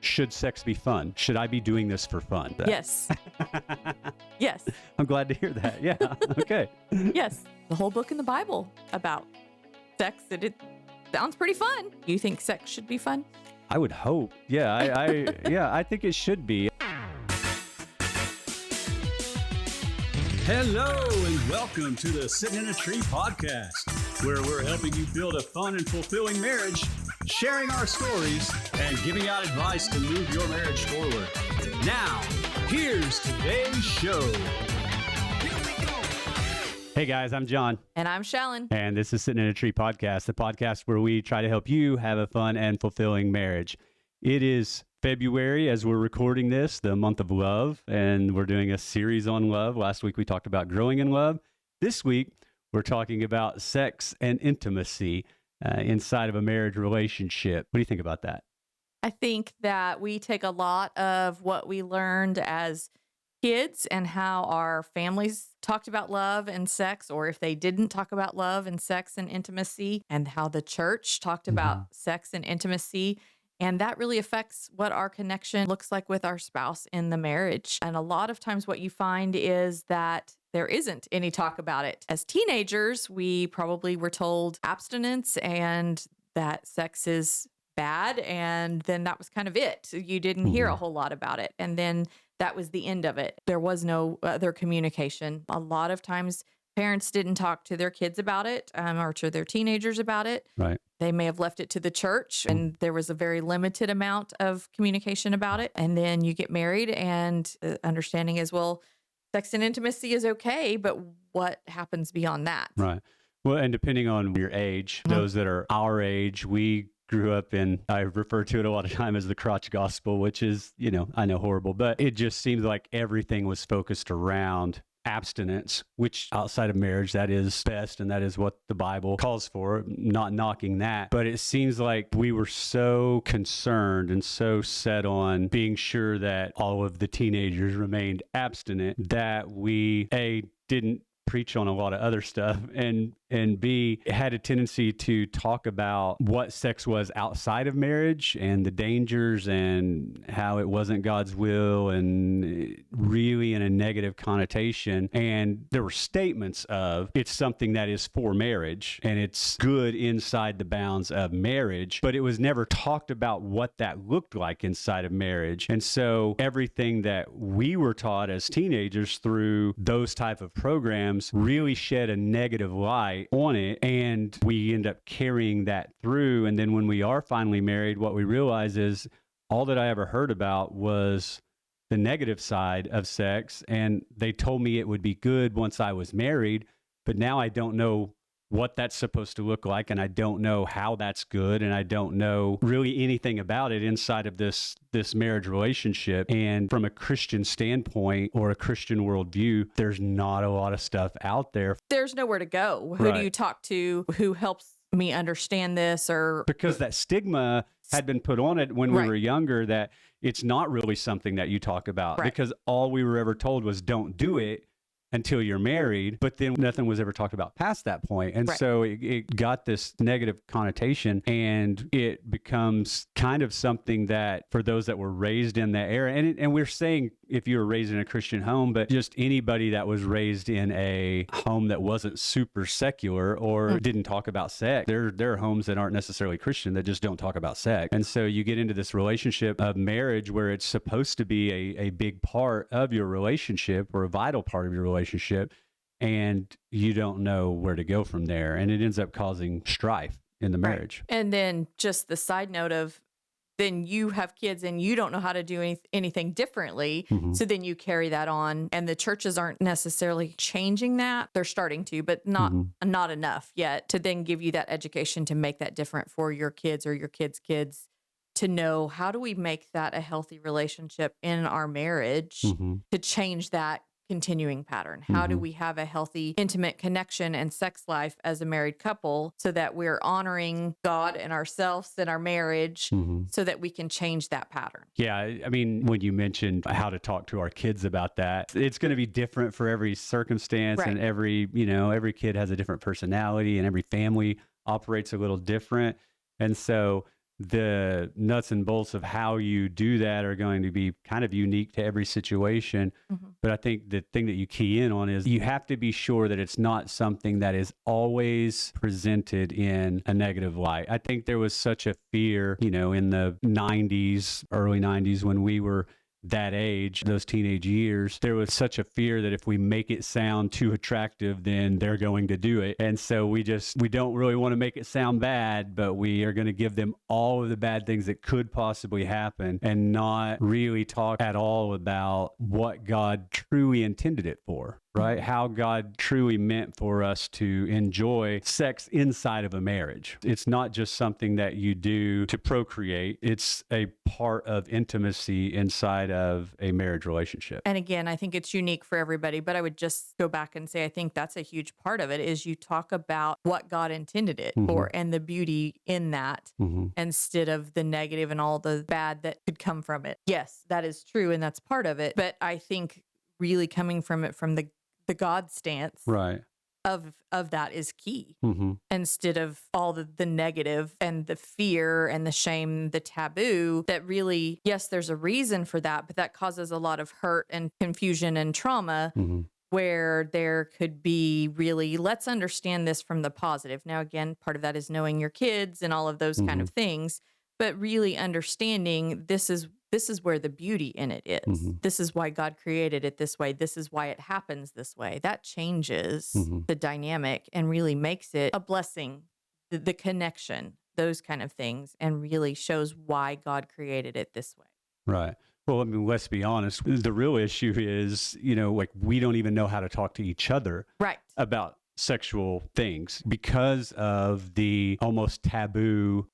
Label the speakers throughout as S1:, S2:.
S1: should sex be fun? Should I be doing this for fun?
S2: Yes. Yes.
S1: I'm glad to hear that. Yeah. Okay.
S2: Yes. The whole book in the Bible about sex, it sounds pretty fun. You think sex should be fun?
S1: I would hope. Yeah. I think it should be. Hello and welcome to the Sittin In A Tree podcast, where we're helping you build a fun and fulfilling marriage, sharing our stories, and giving out advice to move your marriage forward. Now, here's today's show. Hey guys, I'm John.
S2: And I'm Shallon.
S1: And this is Sittin In A Tree podcast, the podcast where we try to help you have a fun and fulfilling marriage. It is February as we're recording this, the month of love, and we're doing a series on love. Last week we talked about growing in love. This week we're talking about sex and intimacy inside of a marriage relationship. What do you think about that?
S2: I think that we take a lot of what we learned as kids and how our families talked about love and sex, or if they didn't talk about love and sex and intimacy, and how the church talked about sex and intimacy. And that really affects what our connection looks like with our spouse in the marriage. And a lot of times what you find is that there isn't any talk about it. As teenagers, we probably were told abstinence and that sex is bad. And then that was kind of it. You didn't hear a whole lot about it. And then that was the end of it. There was no other communication. A lot of times parents didn't talk to their kids about it or to their teenagers about it.
S1: Right.
S2: They may have left it to the church, and there was a very limited amount of communication about it. And then you get married, and the understanding is, well, sex and intimacy is okay, but what happens beyond that?
S1: Right. Well, and depending on your age, those that are our age, we grew up in, I refer to it a lot of time as the crotch gospel, which is, I know horrible, but it just seems like everything was focused around abstinence, which outside of marriage, that is best. And that is what the Bible calls for, not knocking that. But it seems like we were so concerned and so set on being sure that all of the teenagers remained abstinent that we, A, didn't preach on a lot of other stuff, and B, had a tendency to talk about what sex was outside of marriage and the dangers and how it wasn't God's will, and really in a negative connotation. And there were statements of it's something that is for marriage and it's good inside the bounds of marriage, but it was never talked about what that looked like inside of marriage. And so everything that we were taught as teenagers through those type of programs really shed a negative light on it, and we end up carrying that through. And then when we are finally married, what we realize is all that I ever heard about was the negative side of sex, and they told me it would be good once I was married, but now I don't know what that's supposed to look like, and I don't know how that's good, and I don't know really anything about it inside of this marriage relationship. And from a Christian standpoint or a Christian worldview, there's not a lot of stuff out there.
S2: There's nowhere to go. Who do you talk to? Who helps me understand this? Or
S1: because that stigma had been put on it when we were younger, that it's not really something that you talk about, because all we were ever told was don't do it until you're married, but then nothing was ever talked about past that point. And so it got this negative connotation, and it becomes kind of something that for those that were raised in that era, and we're saying if you were raised in a Christian home, but just anybody that was raised in a home that wasn't super secular or didn't talk about sex, there are homes that aren't necessarily Christian that just don't talk about sex. And so you get into this relationship of marriage where it's supposed to be a big part of your relationship or a vital part of your relationship, and you don't know where to go from there. And it ends up causing strife in the marriage.
S2: And then just the side note of, then you have kids and you don't know how to do anything differently. So then you carry that on, and the churches aren't necessarily changing that. They're starting to, but not enough yet to then give you that education to make that different for your kids or your kids' kids, to know how do we make that a healthy relationship in our marriage to change that continuing pattern. How do we have a healthy, intimate connection and sex life as a married couple so that we're honoring God and ourselves in our marriage so that we can change that pattern?
S1: Yeah. I mean, when you mentioned how to talk to our kids about that, it's going to be different for every circumstance, and every kid has a different personality, and every family operates a little different. And so the nuts and bolts of how you do that are going to be kind of unique to every situation. But I think the thing that you key in on is you have to be sure that it's not something that is always presented in a negative light. I think there was such a fear, in the 90s, early 90s, when we were that age, those teenage years, there was such a fear that if we make it sound too attractive, then they're going to do it. And so we don't really want to make it sound bad, but we are going to give them all of the bad things that could possibly happen and not really talk at all about what God truly intended it for. Right? How God truly meant for us to enjoy sex inside of a marriage. It's not just something that you do to procreate. It's a part of intimacy inside of a marriage relationship.
S2: And again, I think it's unique for everybody, but I would just go back and say, I think that's a huge part of it is you talk about what God intended it for and the beauty in that instead of the negative and all the bad that could come from it. Yes, that is true. And that's part of it. But I think really coming from it from the God stance
S1: right.
S2: of that is key instead of all the negative and the fear and the shame, the taboo that really, yes, there's a reason for that, but that causes a lot of hurt and confusion and trauma where there could be really, let's understand this from the positive. Now, again, part of that is knowing your kids and all of those kind of things, but really understanding this is where the beauty in it is. This is why God created it this way. This is why it happens this way. That changes the dynamic and really makes it a blessing, the connection, those kind of things, and really shows why God created it this way.
S1: Right. Well, I mean, let's be honest. The real issue is, like we don't even know how to talk to each other about sexual things because of the almost taboo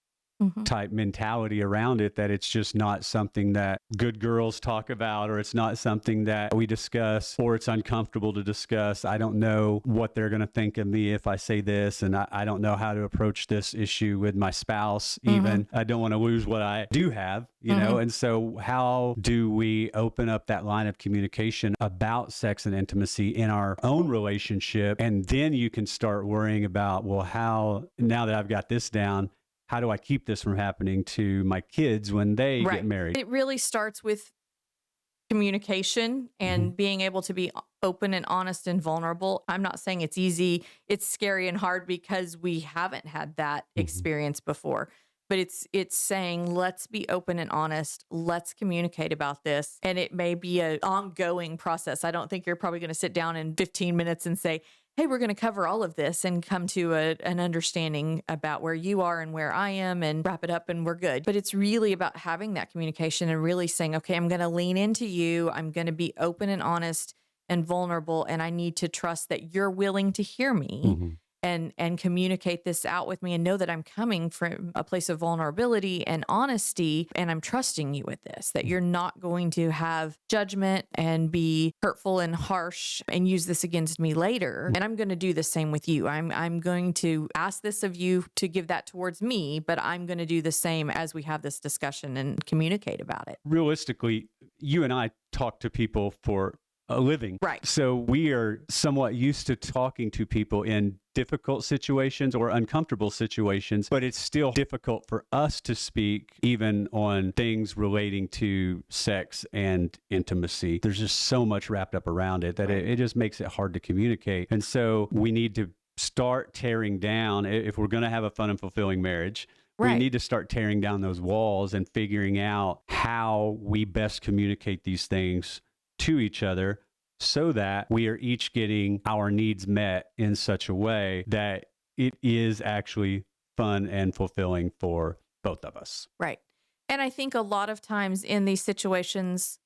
S1: type mentality around it, that it's just not something that good girls talk about, or it's not something that we discuss, or it's uncomfortable to discuss. I don't know what they're going to think of me if I say this, and I don't know how to approach this issue with my spouse even. I don't want to lose what I do have, and so how do we open up that line of communication about sex and intimacy in our own relationship? And then you can start worrying about, well, how, now that I've got this down, how do I keep this from happening to my kids when they get married?
S2: It really starts with communication and being able to be open and honest and vulnerable. I'm not saying it's easy. It's scary and hard because we haven't had that experience before. But it's saying, let's be open and honest. Let's communicate about this. And it may be an ongoing process. I don't think you're probably going to sit down in 15 minutes and say, hey, we're going to cover all of this and come to an understanding about where you are and where I am and wrap it up and we're good. But it's really about having that communication and really saying, okay, I'm going to lean into you. I'm going to be open and honest and vulnerable. And I need to trust that you're willing to hear me and communicate this out with me and know that I'm coming from a place of vulnerability and honesty. And I'm trusting you with this, that you're not going to have judgment and be hurtful and harsh and use this against me later. And I'm going to do the same with you. I'm going to ask this of you to give that towards me, but I'm going to do the same as we have this discussion and communicate about it.
S1: Realistically, you and I talk to people for a living.
S2: Right.
S1: So we are somewhat used to talking to people in difficult situations or uncomfortable situations, but it's still difficult for us to speak even on things relating to sex and intimacy. There's just so much wrapped up around it that it just makes it hard to communicate. And so we need to start tearing down, if we're going to have a fun and fulfilling marriage, we need to start tearing down those walls and figuring out how we best communicate these things to each other so that we are each getting our needs met in such a way that it is actually fun and fulfilling for both of us.
S2: Right. And I think a lot of times in these situations,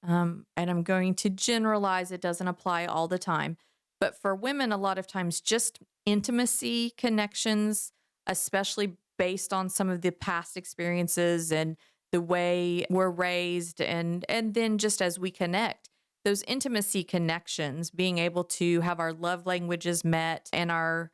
S2: and I'm going to generalize, it doesn't apply all the time, but for women, a lot of times just intimacy connections, especially based on some of the past experiences and the way we're raised, and then just as we connect, those intimacy connections, being able to have our love languages met and our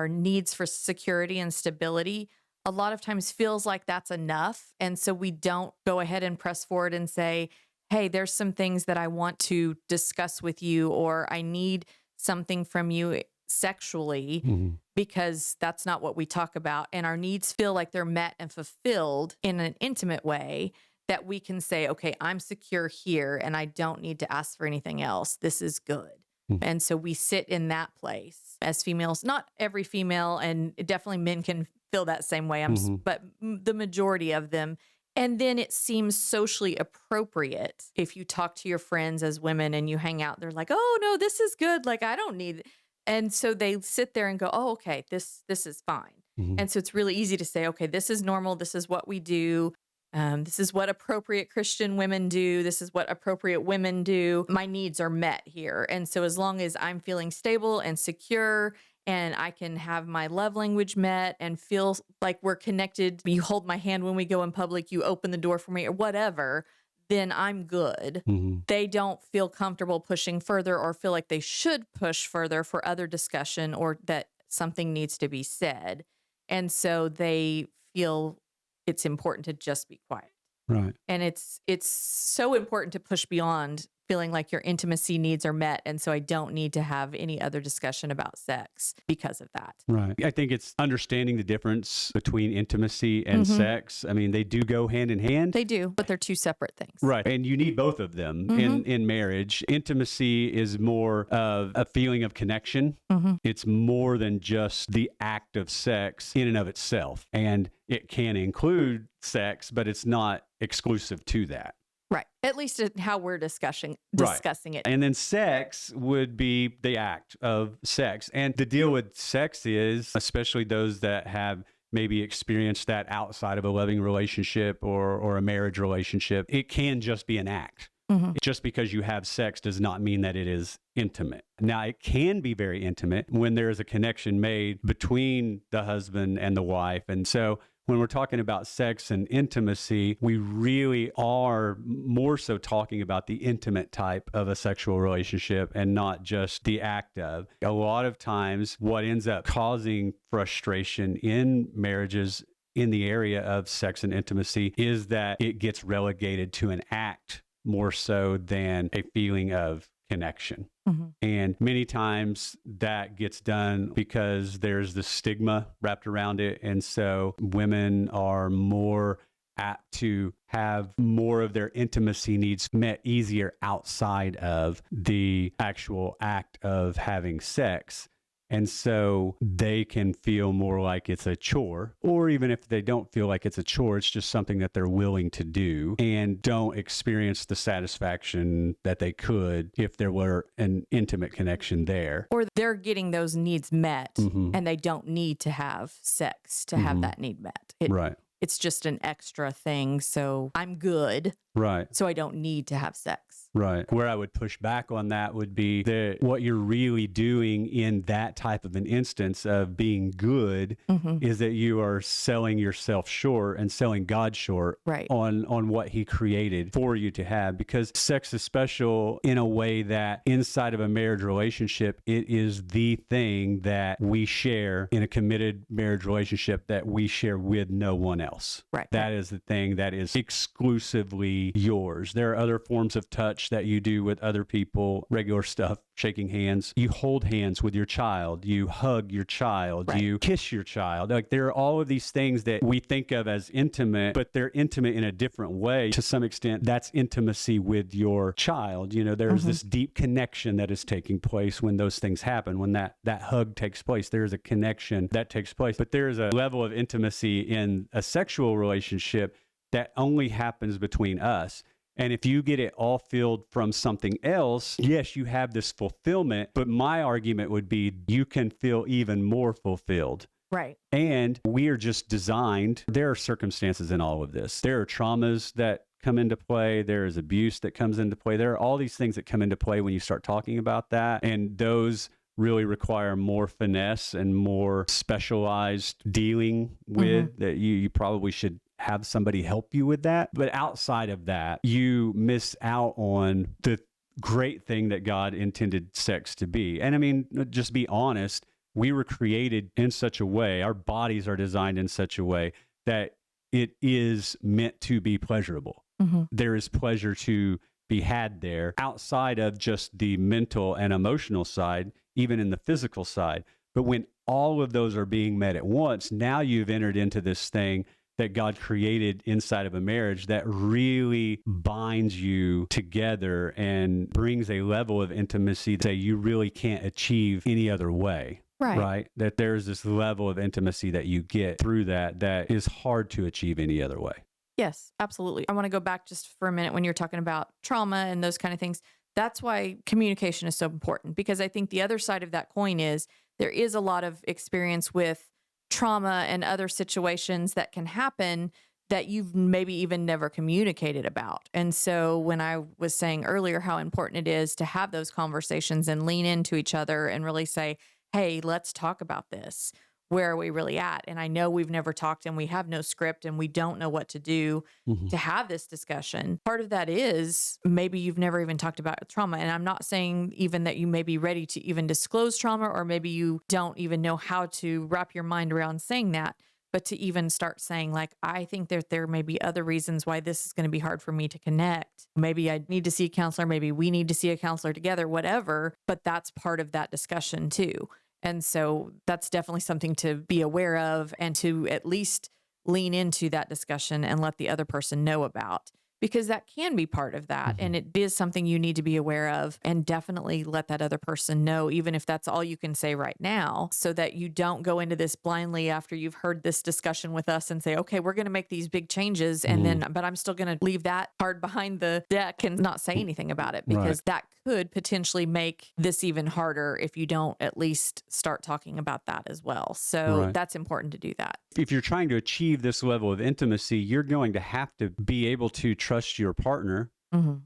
S2: needs for security and stability, a lot of times feels like that's enough. And so we don't go ahead and press forward and say, hey, there's some things that I want to discuss with you, or I need something from you sexually
S1: Mhm.
S2: because that's not what we talk about. And our needs feel like they're met and fulfilled in an intimate way that we can say, okay, I'm secure here and I don't need to ask for anything else. This is good.
S1: Mhm.
S2: And so we sit in that place as females, not every female, and definitely men can feel that same way,
S1: Mhm.
S2: but the majority of them. And then it seems socially appropriate if you talk to your friends as women and you hang out, they're like, oh, no, this is good. Like, I don't need it. And so they sit there and go, oh, okay, this is fine.
S1: Mhm.
S2: And so it's really easy to say, okay, this is normal. This is what we do. This is what appropriate Christian women do. This is what appropriate women do. My needs are met here. And so as long as I'm feeling stable and secure and I can have my love language met and feel like we're connected, you hold my hand when we go in public, you open the door for me or whatever, then I'm good.
S1: Mhm.
S2: They don't feel comfortable pushing further or feel like they should push further for other discussion or that something needs to be said. And so they feel it's important to just be quiet.
S1: Right.
S2: And it's so important to push beyond feeling like your intimacy needs are met. And so I don't need to have any other discussion about sex because of that.
S1: Right. I think it's understanding the difference between intimacy and
S2: Mhm.
S1: sex. I mean, they do go hand in hand.
S2: They do, but they're two separate things.
S1: Right. And you need both of them in marriage. Intimacy is more of a feeling of connection.
S2: Mhm.
S1: It's more than just the act of sex in and of itself. And it can include sex, but it's not exclusive to that.
S2: Right. At least how we're discussing
S1: Right.
S2: it.
S1: And then sex would be the act of sex. And the deal with sex is, especially those that have maybe experienced that outside of a loving relationship or a marriage relationship, it can just be an act.
S2: Mhm.
S1: Just because you have sex does not mean that it is intimate. Now, it can be very intimate when there is a connection made between the husband and the wife. And so when we're talking about sex and intimacy, we really are more so talking about the intimate type of a sexual relationship and not just the act of. A lot of times, what ends up causing frustration in marriages in the area of sex and intimacy is that it gets relegated to an act more so than a feeling of connection.
S2: Mhm.
S1: And many times that gets done because there's the stigma wrapped around it. And so women are more apt to have more of their intimacy needs met easier outside of the actual act of having sex. And so they can feel more like it's a chore, or even if they don't feel like it's a chore, it's just something that they're willing to do and don't experience the satisfaction that they could if there were an intimate connection there.
S2: Or they're getting those needs met
S1: Mhm.
S2: and they don't need to have sex to have
S1: Mhm.
S2: that need met.
S1: Right.
S2: It's just an extra thing. So I'm good.
S1: Right.
S2: So I don't need to have sex.
S1: Right. Where I would push back on that would be that what you're really doing in that type of an instance of being good
S2: Mhm.
S1: is that you are selling yourself short and selling God short
S2: Right.
S1: on what he created for you to have, because sex is special in a way that inside of a marriage relationship, it is the thing that we share in a committed marriage relationship that we share with no one else.
S2: Right.
S1: That is the thing that is exclusively yours. There are other forms of touch that you do with other people, regular stuff, shaking hands. You hold hands with your child. You hug your child.
S2: Right.
S1: You kiss your child. Like, there are all of these things that we think of as intimate, but they're intimate in a different way. To some extent, that's intimacy with your child. You know, there's this deep connection that is taking place when those things happen. When that hug takes place, there's a connection that takes place. But there's a level of intimacy in a sexual relationship that only happens between us. And if you get it all filled from something else, yes, you have this fulfillment. But my argument would be you can feel even more fulfilled.
S2: Right.
S1: And we are just designed. There are circumstances in all of this. There are traumas that come into play. There is abuse that comes into play. There are all these things that come into play when you start talking about that. And those really require more finesse and more specialized dealing with that you probably should have somebody help you with that. But outside of that, you miss out on the great thing that God intended sex to be. And I mean, just be honest, we were created in such a way, our bodies are designed in such a way that it is meant to be pleasurable.
S2: Mm-hmm.
S1: There is pleasure to be had there outside of just the mental and emotional side, even in the physical side. But when all of those are being met at once, now you've entered into this thing that God created inside of a marriage that really binds you together and brings a level of intimacy that you really can't achieve any other way. Right? That there's this level of intimacy that you get through that is hard to achieve any other way.
S2: Yes, absolutely. I want to go back just for a minute when you're talking about trauma and those kind of things. That's why communication is so important, because I think the other side of that coin is there is a lot of experience with trauma and other situations that can happen that you've maybe even never communicated about. And so when I was saying earlier how important it is to have those conversations and lean into each other and really say, hey, let's talk about this. Where are we really at? And I know we've never talked and we have no script and we don't know what to do to have this discussion. Part of that is maybe you've never even talked about trauma. And I'm not saying even that you may be ready to even disclose trauma, or maybe you don't even know how to wrap your mind around saying that, but to even start saying, like, I think that there may be other reasons why this is going to be hard for me to connect. Maybe I need to see a counselor. Maybe we need to see a counselor together, whatever. But that's part of that discussion too. And so that's definitely something to be aware of and to at least lean into that discussion and let the other person know about, because that can be part of that. And it is something you need to be aware of, and definitely let that other person know, even if that's all you can say right now, so that you don't go into this blindly after you've heard this discussion with us and say, okay, we're going to make these big changes. And then, but I'm still going to leave that card behind the deck and not say anything about it, because that could potentially make this even harder if you don't at least start talking about that as well. So that's important to do that.
S1: If you're trying to achieve this level of intimacy, you're going to have to be able to trust your partner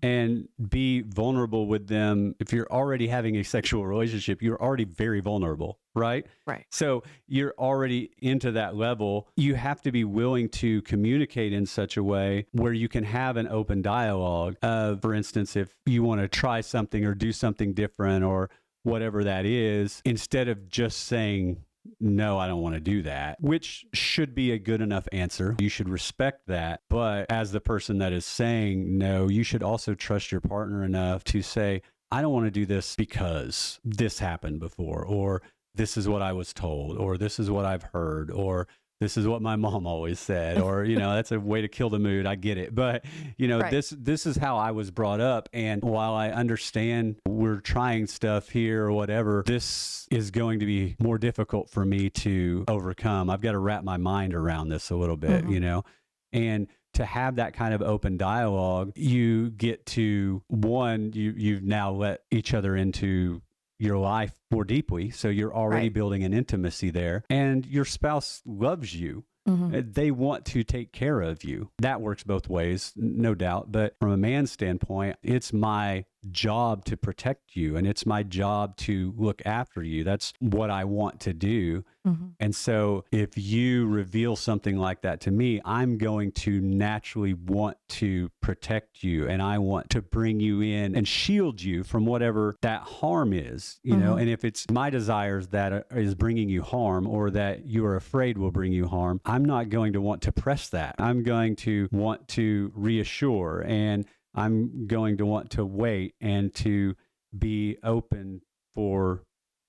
S1: and be vulnerable with them. If you're already having a sexual relationship, you're already very vulnerable, right?
S2: Right.
S1: So you're already into that level. You have to be willing to communicate in such a way where you can have an open dialogue of, for instance, if you want to try something or do something different or whatever that is, instead of just saying, no, I don't want to do that, which should be a good enough answer. You should respect that. But as the person that is saying no, you should also trust your partner enough to say, I don't want to do this because this happened before, or this is what I was told, or this is what I've heard, or this is what my mom always said, or, that's a way to kill the mood. I get it. But, this is how I was brought up. And while I understand we're trying stuff here or whatever, this is going to be more difficult for me to overcome. I've got to wrap my mind around this a little bit, and to have that kind of open dialogue, you get to, one, you've now let each other into your life more deeply. So you're already building an intimacy there, and your spouse loves you. They want to take care of you. That works both ways, no doubt. But from a man's standpoint, it's my job to protect you, and it's my job to look after you. That's what I want to do. And so if you reveal something like that to me, I'm going to naturally want to protect you, and I want to bring you in and shield you from whatever that harm is, and if it's my desires that is bringing you harm, or that you are afraid will bring you harm, I'm not going to want to press that. I'm going to want to reassure, and I'm going to want to wait and to be open for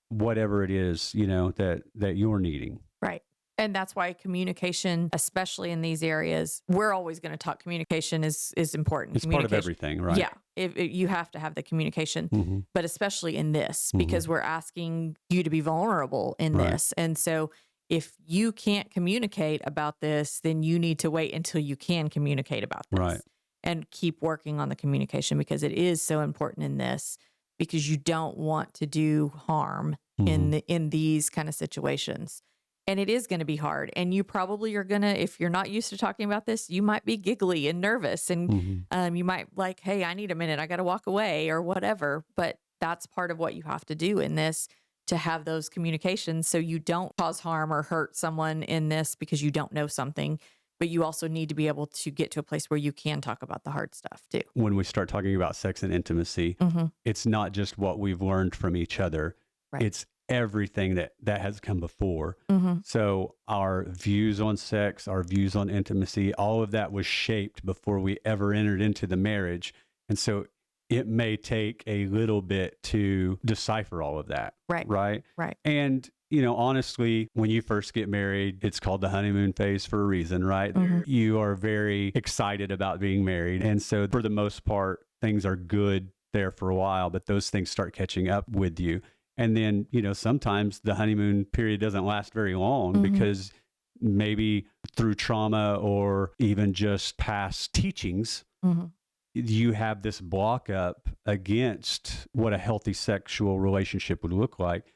S1: whatever it is, that you're needing.
S2: Right. And that's why communication, especially in these areas, we're always going to talk communication is important.
S1: It's part of everything, right?
S2: Yeah. You have to have the communication, but especially in this, because we're asking you to be vulnerable in this. And so if you can't communicate about this, then you need to wait until you can communicate about this and keep working on the communication, because it is so important in this, because you don't want to do harm in these kind of situations. And it is going to be hard. And you probably are going to, if you're not used to talking about this, you might be giggly and nervous, and you might like, hey, I need a minute. I got to walk away or whatever. But that's part of what you have to do in this, to have those communications so you don't cause harm or hurt someone in this because you don't know something. But you also need to be able to get to a place where you can talk about the hard stuff too.
S1: When we start talking about sex and intimacy, it's not just what we've learned from each other. It's everything that has come before. So our views on sex, our views on intimacy, all of that was shaped before we ever entered into the marriage. And so it may take a little bit to decipher all of that.
S2: Right.
S1: Right.
S2: Right.
S1: And, you know, honestly, when you first get married, it's called the honeymoon phase for a reason, right?
S2: Mhm.
S1: You are very excited about being married. And so for the most part, things are good there for a while, but those things start catching up with you. And then, you know, sometimes the honeymoon period doesn't last very long
S2: Mhm.
S1: because maybe through trauma or even just past teachings,
S2: Mhm.
S1: you have this block up against what a healthy sexual relationship would look like.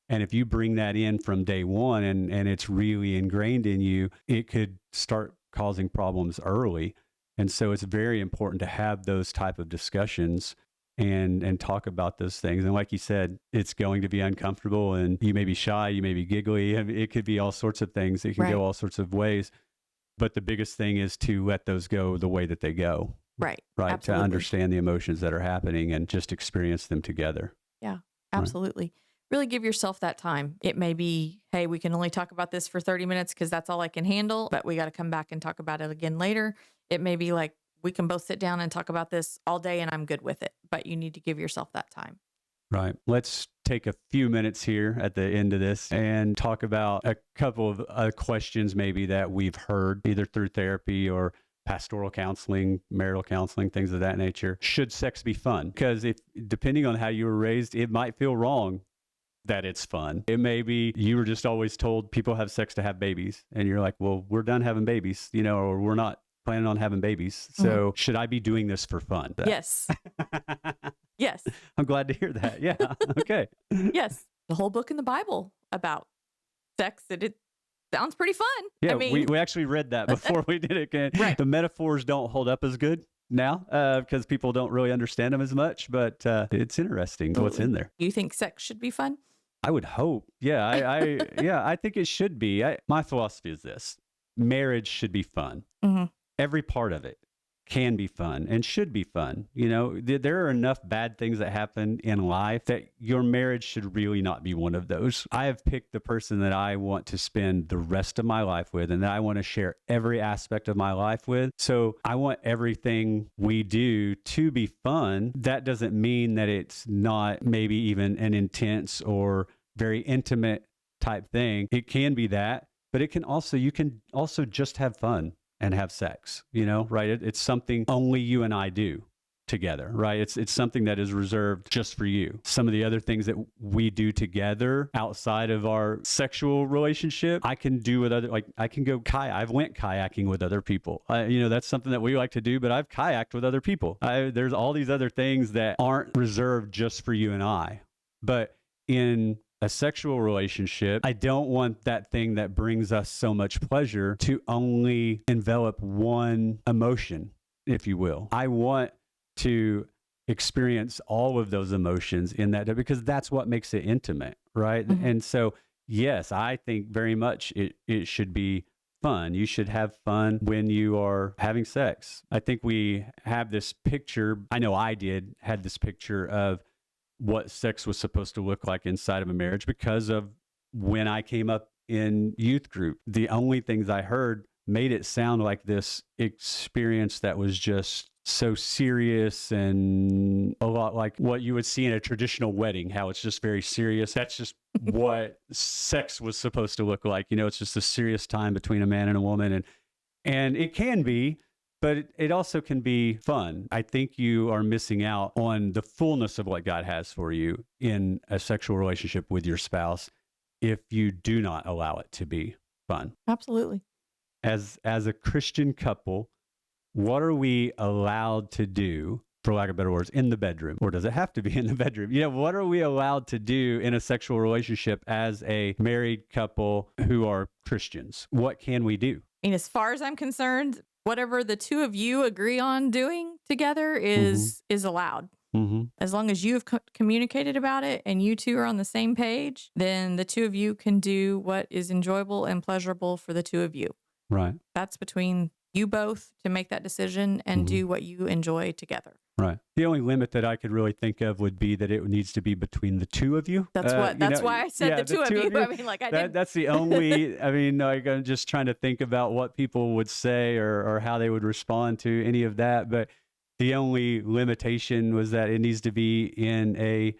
S1: And if you bring that in from day one and it's really ingrained in you, it could start causing problems early. And so it's very important to have those type of discussions and talk about those things. And like you said, it's going to be uncomfortable and you may be shy, you may be giggly. I mean, it could be all sorts of things. It can
S2: Right.
S1: go all sorts of ways. But the biggest thing is to let those go the way that they go.
S2: Right.
S1: Right.
S2: Absolutely.
S1: To understand the emotions that are happening and just experience them together.
S2: Yeah, absolutely. Really give yourself that time. It may be, hey, we can only talk about this for 30 minutes because that's all I can handle, but we got to come back and talk about it again later. It may be like, we can both sit down and talk about this all day and I'm good with it, but you need to give yourself that time.
S1: Right. Let's take a few minutes here at the end of this and talk about a couple of questions maybe that we've heard either through therapy or pastoral counseling, marital counseling, things of that nature. Should sex be fun? Because if depending on how you were raised, it might feel wrong that it's fun. It may be you were just always told people have sex to have babies. And you're like, well, we're done having babies, you know, or we're not planning on having babies. So should I be doing this for fun?
S2: Yes. Yes.
S1: I'm glad to hear that. Yeah. Okay.
S2: Yes. The whole book in the Bible about sex, it sounds pretty fun.
S1: Yeah,
S2: I mean,
S1: we actually read that before we did it.
S2: Right.
S1: The metaphors don't hold up as good now because people don't really understand them as much, but it's interesting what's in there.
S2: You think sex should be fun?
S1: I would hope. Yeah, I think it should be. My philosophy is this: marriage should be fun.
S2: Mm-hmm.
S1: Every part of it can be fun and should be fun. You know, there are enough bad things that happen in life that your marriage should really not be one of those. I have picked the person that I want to spend the rest of my life with and that I want to share every aspect of my life with. So I want everything we do to be fun. That doesn't mean that it's not maybe even an intense or very intimate type thing. It can be that, but you can also just have fun and have sex, you know, right? It's something only you and I do together, right? It's something that is reserved just for you. Some of the other things that we do together outside of our sexual relationship, I can do with other, like I can go I've went kayaking with other people. You know, that's something that we like to do, but I've kayaked with other people. There's all these other things that aren't reserved just for you and I. But in a sexual relationship, I don't want that thing that brings us so much pleasure to only envelop one emotion, if you will. I want to experience all of those emotions in that, because that's what makes it intimate, right?
S2: Mm-hmm.
S1: And so, yes, I think very much it should be fun. You should have fun when you are having sex. I think we have this picture, I know I had this picture of what sex was supposed to look like inside of a marriage because of when I came up in youth group. The only things I heard made it sound like this experience that was just so serious and a lot like what you would see in a traditional wedding, how it's just very serious. That's just what sex was supposed to look like. You know, it's just a serious time between a man and a woman. And it can be, but it also can be fun. I think you are missing out on the fullness of what God has for you in a sexual relationship with your spouse if you do not allow it to be fun.
S2: Absolutely.
S1: As a Christian couple, what are we allowed to do, for lack of better words, in the bedroom? Or does it have to be in the bedroom? You know, what are we allowed to do in a sexual relationship as a married couple who are Christians? What can we do?
S2: I mean, as far as I'm concerned, whatever the two of you agree on doing together is allowed.
S1: Mm-hmm.
S2: As long as you've communicated about it and you two are on the same page, then the two of you can do what is enjoyable and pleasurable for the two of you.
S1: Right.
S2: That's between you both to make that decision and do what you enjoy together.
S1: Right. The only limit that I could really think of would be that it needs to be between the two of you.
S2: That's why I said the two of you. I mean, like
S1: that's the only, I mean, like I'm just trying to think about what people would say or how they would respond to any of that. But The only limitation was that it needs to be in a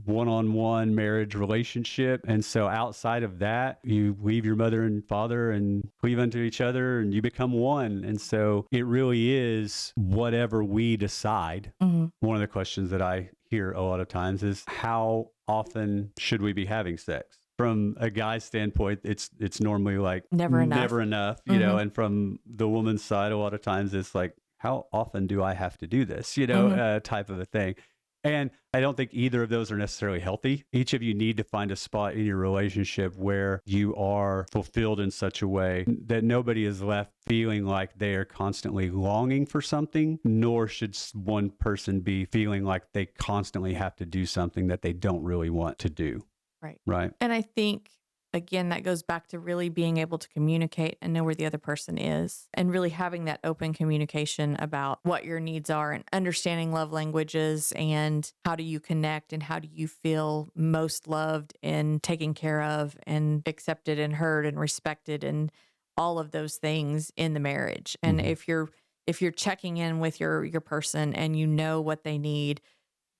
S1: one-on-one marriage relationship. And so outside of that, you leave your mother and father and cleave unto each other and you become one. And so it really is whatever we decide.
S2: Mm-hmm.
S1: One of the questions that I hear a lot of times is, how often should we be having sex? From a guy's standpoint, it's normally like
S2: Never enough.
S1: never enough, you know, and from the woman's side, a lot of times it's like, how often do I have to do this, you know, type of a thing. And I don't think either of those are necessarily healthy. Each of you need to find a spot in your relationship where you are fulfilled in such a way that nobody is left feeling like they are constantly longing for something, nor should one person be feeling like they constantly have to do something that they don't really want to do.
S2: Right.
S1: Right.
S2: And I think, again, that goes back to really being able to communicate and know where the other person is, and really having that open communication about what your needs are and understanding love languages and how do you connect and how do you feel most loved and taken care of and accepted and heard and respected and all of those things in the marriage. And if you're checking in with your person and you know what they need,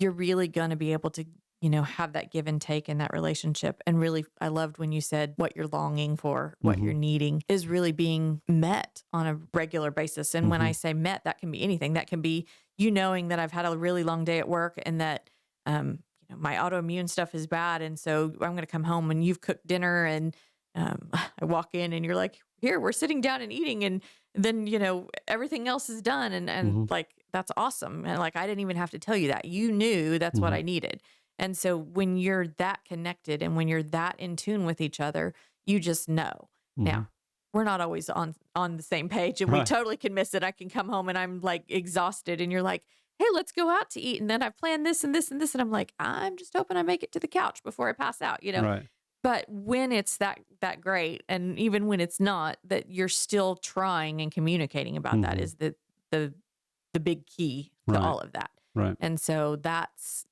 S2: you're really going to be able to, you know, have that give and take in that relationship. And really, I loved when you said what you're longing for, what you're needing is really being met on a regular basis. And when I say met, that can be anything. That can be you knowing that I've had a really long day at work and that, you know, my autoimmune stuff is bad. And so I'm going to come home and you've cooked dinner and I walk in and you're like, here, we're sitting down and eating. And then, you know, everything else is done. And like, that's awesome. And like, I didn't even have to tell you that. You knew that's what I needed. And so when you're that connected and when you're that in tune with each other, you just know. Now, we're not always on the same page and we totally can miss it. I can come home and I'm like exhausted and you're like, hey, let's go out to eat. And then I've planned this and this and this. And I'm like, I'm just hoping I make it to the couch before I pass out, you know?
S1: Right.
S2: But when it's that great, and even when it's not, that you're still trying and communicating about that is the big key to all of that.
S1: Right.
S2: And so that's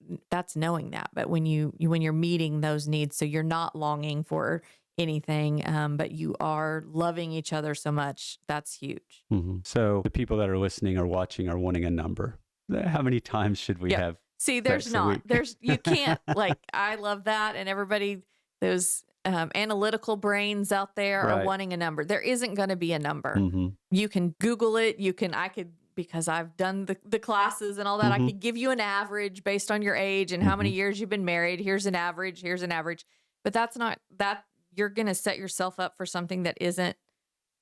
S2: knowing that. But when you're meeting those needs, so you're not longing for anything, but you are loving each other so much, that's huge.
S1: So the people that are listening or watching are wanting a number. How many times should we have?
S2: See, there's not. You can't, like, I love that. And everybody, those analytical brains out there are wanting a number. There isn't going to be a number. You can Google it. Because I've done the classes and all that, I could give you an average based on your age and how many years you've been married. Here's an average. But that's not that. You're going to set yourself up for something that isn't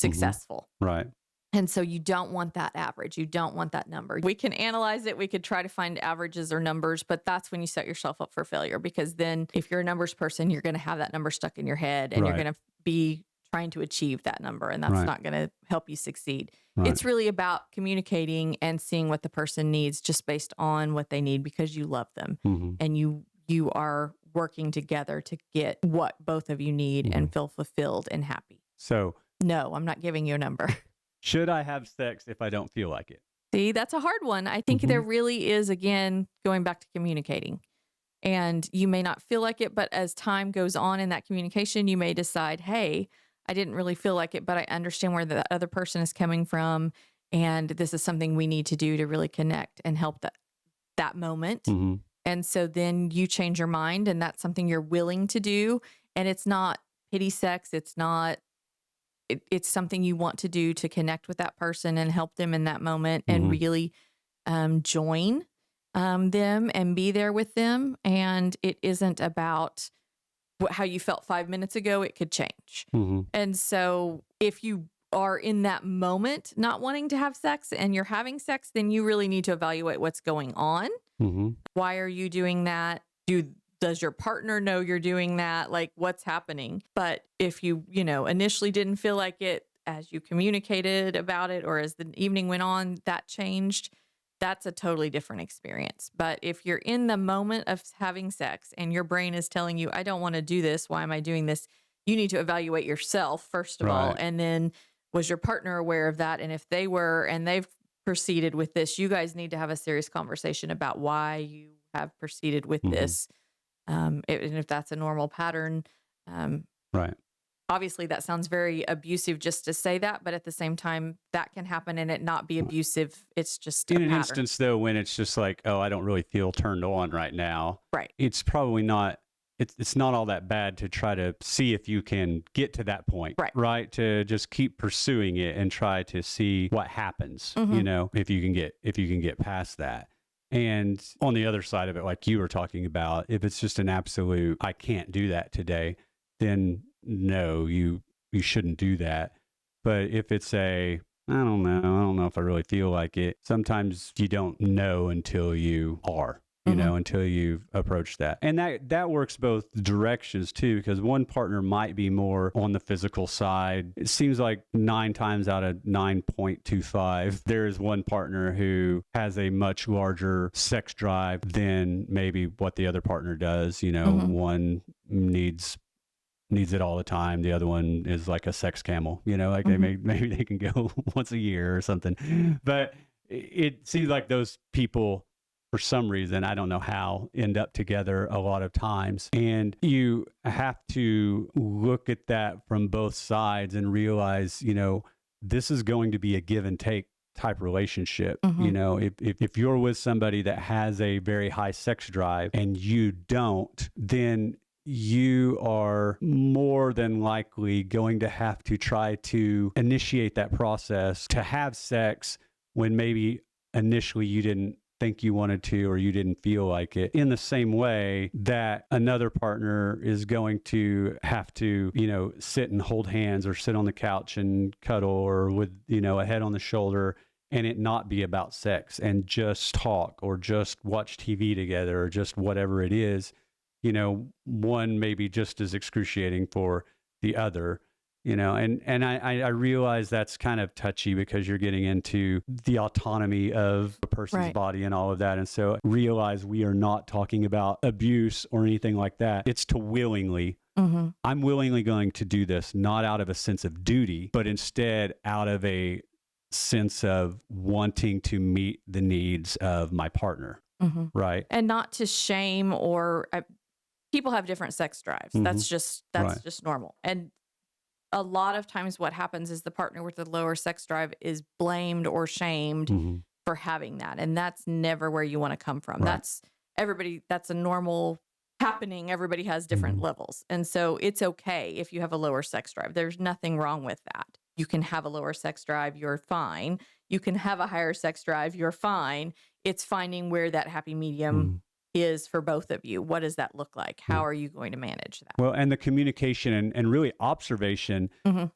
S2: successful.
S1: Right.
S2: And so you don't want that average. You don't want that number. We can analyze it. We could try to find averages or numbers, but that's when you set yourself up for failure, because then if you're a numbers person, you're going to have that number stuck in your head and you're going to be trying to achieve that number. And that's not going to help you succeed. It's really about communicating and seeing what the person needs just based on what they need, because you love them and you are working together to get what both of you need and feel fulfilled and happy.
S1: So
S2: no, I'm not giving you a number.
S1: Should I have sex if I don't feel like it?
S2: See, that's a hard one. I think there really is, again, going back to communicating. And you may not feel like it, but as time goes on in that communication, you may decide, hey, I didn't really feel like it, but I understand where the other person is coming from. And this is something we need to do to really connect and help that moment. And so then you change your mind, and that's something you're willing to do. And it's not pity sex. It's not, it's something you want to do to connect with that person and help them in that moment and really join them and be there with them. And it isn't about how you felt 5 minutes ago. It could change. And so if you are in that moment not wanting to have sex and you're having sex, then you really need to evaluate what's going on. Why are you doing that? Does your partner know you're doing that? Like, what's happening? But if you initially didn't feel like it, as you communicated about it or as the evening went on, that changed, that's a totally different experience. But if you're in the moment of having sex and your brain is telling you, I don't want to do this, why am I doing this? You need to evaluate yourself, first of all. And then, was your partner aware of that? And if they were, and they've proceeded with this, you guys need to have a serious conversation about why you have proceeded with this. And if that's a normal pattern, obviously that sounds very abusive just to say that, but at the same time, that can happen and it not be abusive. It's just a
S1: In an
S2: pattern.
S1: instance, though, when it's just like, oh, I don't really feel turned on right now,
S2: Right.
S1: it's probably not. It's not all that bad to try to see if you can get to that point, right? To just keep pursuing it and try to see what happens, you know, if you can get past that. And on the other side of it, like you were talking about, if it's just an absolute, I can't do that today, then no, you shouldn't do that. But if it's I don't know if I really feel like it. Sometimes you don't know until you are. You know, until you've approached that. And that works both directions too, because one partner might be more on the physical side. It seems like 9 times out of 9.25, there is one partner who has a much larger sex drive than maybe what the other partner does. You know, one needs it all the time. The other one is like a sex camel, you know, like maybe they can go once a year or something. But it seems like those people, for some reason, I don't know how, end up together a lot of times. And you have to look at that from both sides and realize, you know, this is going to be a give and take type relationship. You know, if you're with somebody that has a very high sex drive and you don't, then you are more than likely going to have to try to initiate that process to have sex when maybe initially you didn't think you wanted to, or you didn't feel like it, in the same way that another partner is going to have to, you know, sit and hold hands or sit on the couch and cuddle, or with, you know, a head on the shoulder, and it not be about sex, and just talk or just watch TV together or just whatever it is. You know, one may be just as excruciating for the other. You know, and I realize that's kind of touchy because you're getting into the autonomy of a person's body and all of that. And so realize we are not talking about abuse or anything like that. It's to willingly. I'm willingly going to do this, not out of a sense of duty, but instead out of a sense of wanting to meet the needs of my partner. Right.
S2: And not to shame or people have different sex drives. That's just normal. And a lot of times what happens is the partner with the lower sex drive is blamed or shamed for having that. And that's never where you want to come from. That's a normal happening. Everybody has different levels. And so it's okay if you have a lower sex drive. There's nothing wrong with that. You can have a lower sex drive, you're fine. You can have a higher sex drive, you're fine. It's finding where that happy medium is for both of you. What does that look like? How are you going to manage that?
S1: Well, and the communication and really observation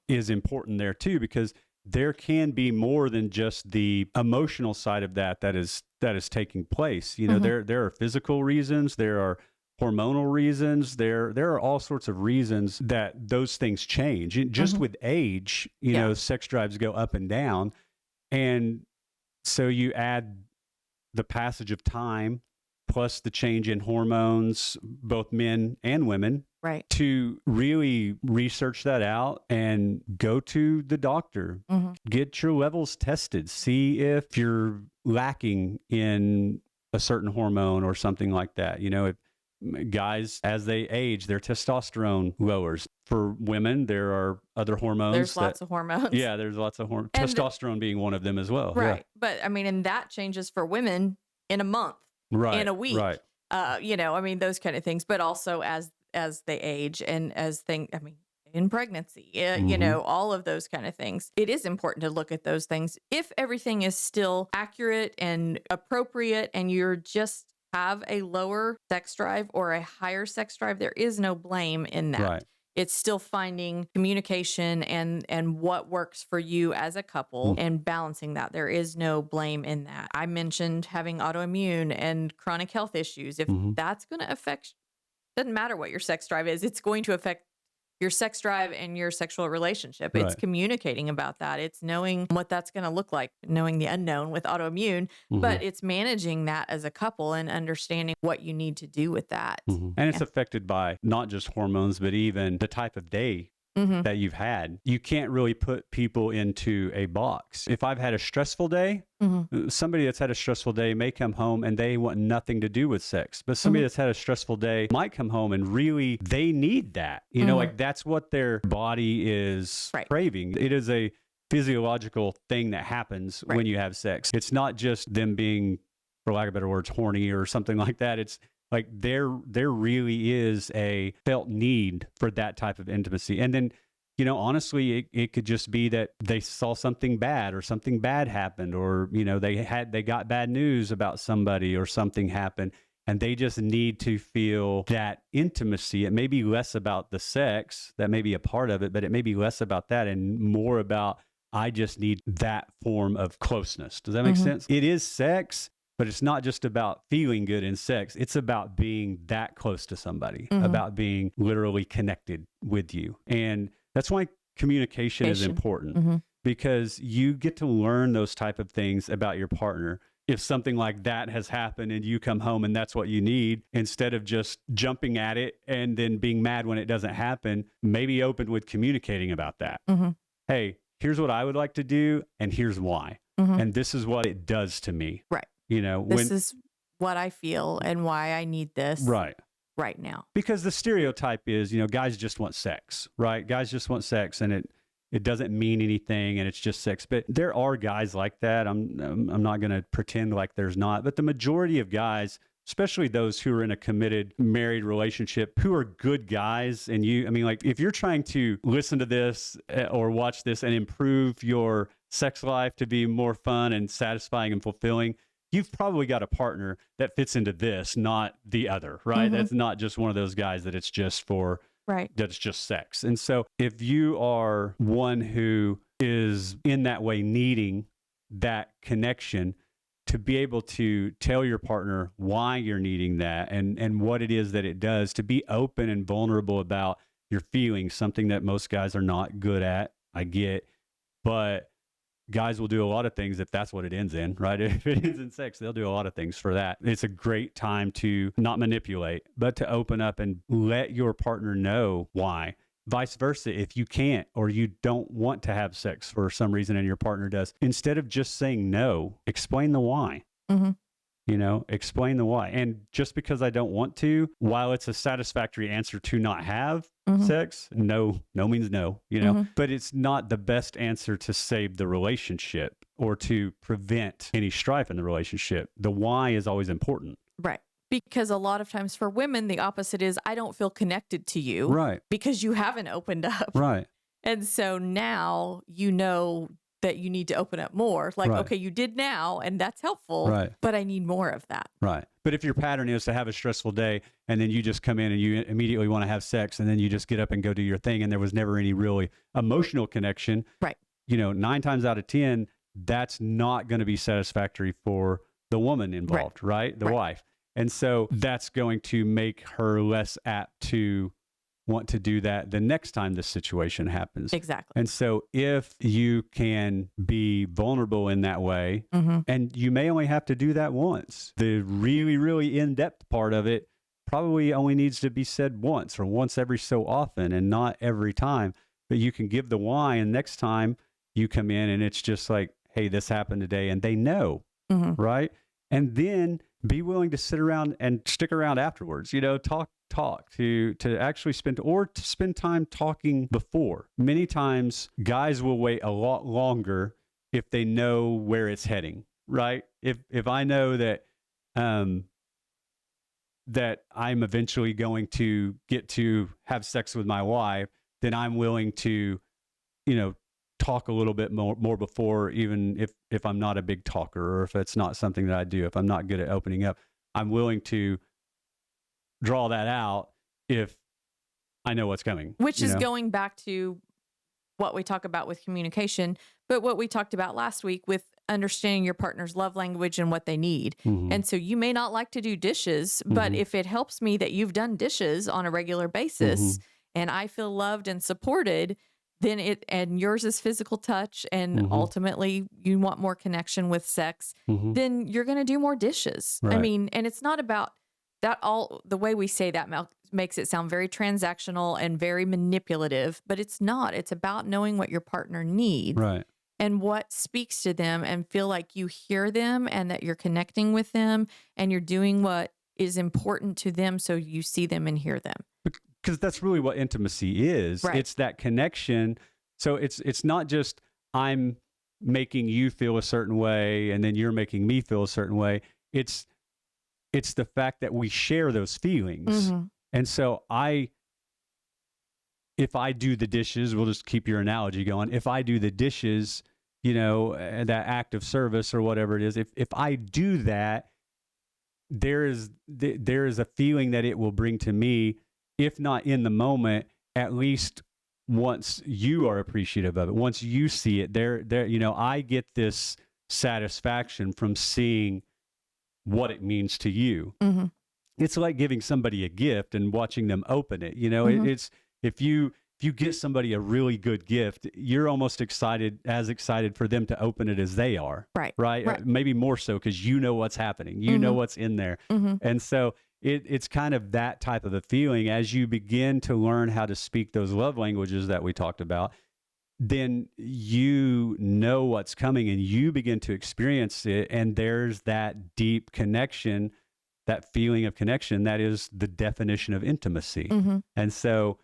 S1: is important there too, because there can be more than just the emotional side of that is taking place. You know, there are physical reasons, there are hormonal reasons, there are all sorts of reasons that those things change. Just with age, you know, sex drives go up and down. And so you add the passage of time plus the change in hormones, both men and women, to really research that out and go to the doctor, get your levels tested, see if you're lacking in a certain hormone or something like that. You know, if guys, as they age, their testosterone lowers. For women, there are other hormones.
S2: There's lots of hormones.
S1: Yeah, there's lots of hormones. Testosterone being one of them as well.
S2: Right. Yeah. But I mean, and that changes for women in a month. In a week, you know, I mean, those kind of things, but also as they age and in pregnancy, you know, all of those kind of things. It is important to look at those things. If everything is still accurate and appropriate and you're just have a lower sex drive or a higher sex drive, there is no blame in that. It's still finding communication and what works for you as a couple and balancing that. There is no blame in that. I mentioned having autoimmune and chronic health issues. If that's going to affect, doesn't matter what your sex drive is, it's going to affect your sex drive and your sexual relationship. It's communicating about that. It's knowing what that's going to look like, knowing the unknown with autoimmune, but it's managing that as a couple and understanding what you need to do with that.
S1: And it's affected by not just hormones, but even the type of day that you've had. You can't really put people into a box. If I've had a stressful day, somebody that's had a stressful day may come home and they want nothing to do with sex. But somebody that's had a stressful day might come home and really they need that. You know, like that's what their body is craving. It is a physiological thing that happens when you have sex. It's not just them being, for lack of better words, horny or something like that. It's like there really is a felt need for that type of intimacy. And then, you know, honestly, it could just be that they saw something bad or something bad happened, or, you know, they got bad news about somebody or something happened, and they just need to feel that intimacy. It may be less about the sex, that may be a part of it, but it may be less about that and more about, I just need that form of closeness. Does that make sense? It is sex, but it's not just about feeling good in sex. It's about being that close to somebody, about being literally connected with you. And that's why communication is important, because you get to learn those type of things about your partner. If something like that has happened and you come home and that's what you need, instead of just jumping at it and then being mad when it doesn't happen, maybe open with communicating about that. Hey, here's what I would like to do, and here's why. And this is what it does to me.
S2: Right.
S1: You know,
S2: this is what I feel and why I need this right now.
S1: Because the stereotype is, you know, guys just want sex, right? Guys just want sex, and it doesn't mean anything, and it's just sex. But there are guys like that. I'm not going to pretend like there's not, but the majority of guys, especially those who are in a committed married relationship, who are good guys. And I mean, like, if you're trying to listen to this or watch this and improve your sex life to be more fun and satisfying and fulfilling, you've probably got a partner that fits into this, not the other, right? That's not just one of those guys that it's just for, that it's just sex. And so if you are one who is in that way needing that connection, to be able to tell your partner why you're needing that and what it is that it does, to be open and vulnerable about your feelings, something that most guys are not good at, I get, but guys will do a lot of things if that's what it ends in, right? If it ends in sex, they'll do a lot of things for that. It's a great time to not manipulate, but to open up and let your partner know why. Vice versa, if you can't or you don't want to have sex for some reason and your partner does, instead of just saying no, explain the why. You know, explain the why. And just because I don't want to, while it's a satisfactory answer to not have sex, no means no, you know, but it's not the best answer to save the relationship or to prevent any strife in the relationship. The why is always important.
S2: Right. Because a lot of times for women, the opposite is, I don't feel connected to you.
S1: Right.
S2: Because you haven't opened up.
S1: Right.
S2: And so now you know that you need to open up more. Like, okay, you did now, and that's helpful, but I need more of that.
S1: Right. But if your pattern is to have a stressful day and then you just come in and you immediately want to have sex and then you just get up and go do your thing and there was never any really emotional connection, you know, 9 times out of 10, that's not going to be satisfactory for the woman involved, right? The wife. And so that's going to make her less apt to want to do that the next time this situation happens.
S2: Exactly.
S1: And so if you can be vulnerable in that way, and you may only have to do that once, the really, really in-depth part of it probably only needs to be said once or once every so often and not every time. But you can give the why, and next time you come in and it's just like, hey, this happened today, and they know, right? And then be willing to sit around and stick around afterwards, you know, talk to actually spend time talking before. Many times guys will wait a lot longer if they know where it's heading, right? If I know that that I'm eventually going to get to have sex with my wife, then I'm willing to, you know, talk a little bit more before, even if I'm not a big talker or if it's not something that I do, if I'm not good at opening up, I'm willing to draw that out if I know what's coming.
S2: Which is going back to what we talk about with communication, but what we talked about last week with understanding your partner's love language and what they need. And so you may not like to do dishes, but if it helps me that you've done dishes on a regular basis and I feel loved and supported, then and yours is physical touch, and ultimately you want more connection with sex, then you're going to do more dishes. I mean, and it's not about the way we say that makes it sound very transactional and very manipulative, but it's not. It's about knowing what your partner needs.
S1: Right.
S2: And what speaks to them, and feel like you hear them and that you're connecting with them and you're doing what is important to them so you see them and hear them.
S1: Because that's really what intimacy is.
S2: Right.
S1: It's that connection. So it's not just I'm making you feel a certain way and then you're making me feel a certain way. It's the fact that we share those feelings.
S2: Mm-hmm.
S1: And so if I do the dishes, we'll just keep your analogy going. If I do the dishes, that act of service or whatever it is, if I do that, there is a feeling that it will bring to me, if not in the moment, at least once you are appreciative of it, once you see it, I get this satisfaction from seeing what it means to you.
S2: Mm-hmm.
S1: It's like giving somebody a gift and watching them open it.
S2: Mm-hmm.
S1: It's if you get somebody a really good gift, you're almost as excited for them to open it as they are. Right. Maybe more so because you know what's happening. You know what's in there.
S2: Mm-hmm.
S1: And so it's kind of that type of a feeling as you begin to learn how to speak those love languages that we talked about. Then you know what's coming and you begin to experience it. And there's that deep connection, that feeling of connection. That is the definition of intimacy.
S2: Mm-hmm.
S1: And so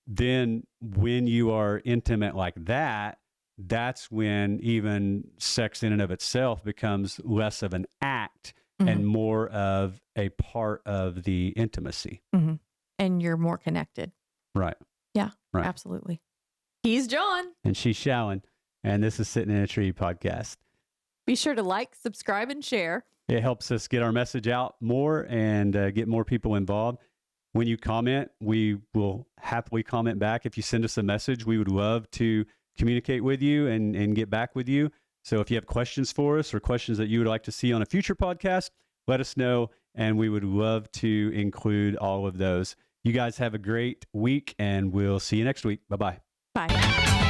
S1: then when you are intimate like that, that's when even sex in and of itself becomes less of an act and more of a part of the intimacy.
S2: Mm-hmm. And you're more connected.
S1: Right.
S2: Yeah,
S1: right.
S2: Absolutely. He's John.
S1: And she's Shallon. And this is Sittin In A Tree podcast.
S2: Be sure to like, subscribe, and share.
S1: It helps us get our message out more and get more people involved. When you comment, we will happily comment back. If you send us a message, we would love to communicate with you and get back with you. So if you have questions for us or questions that you would like to see on a future podcast, let us know, and we would love to include all of those. You guys have a great week, and we'll see you next week. Bye-bye.
S2: Bye.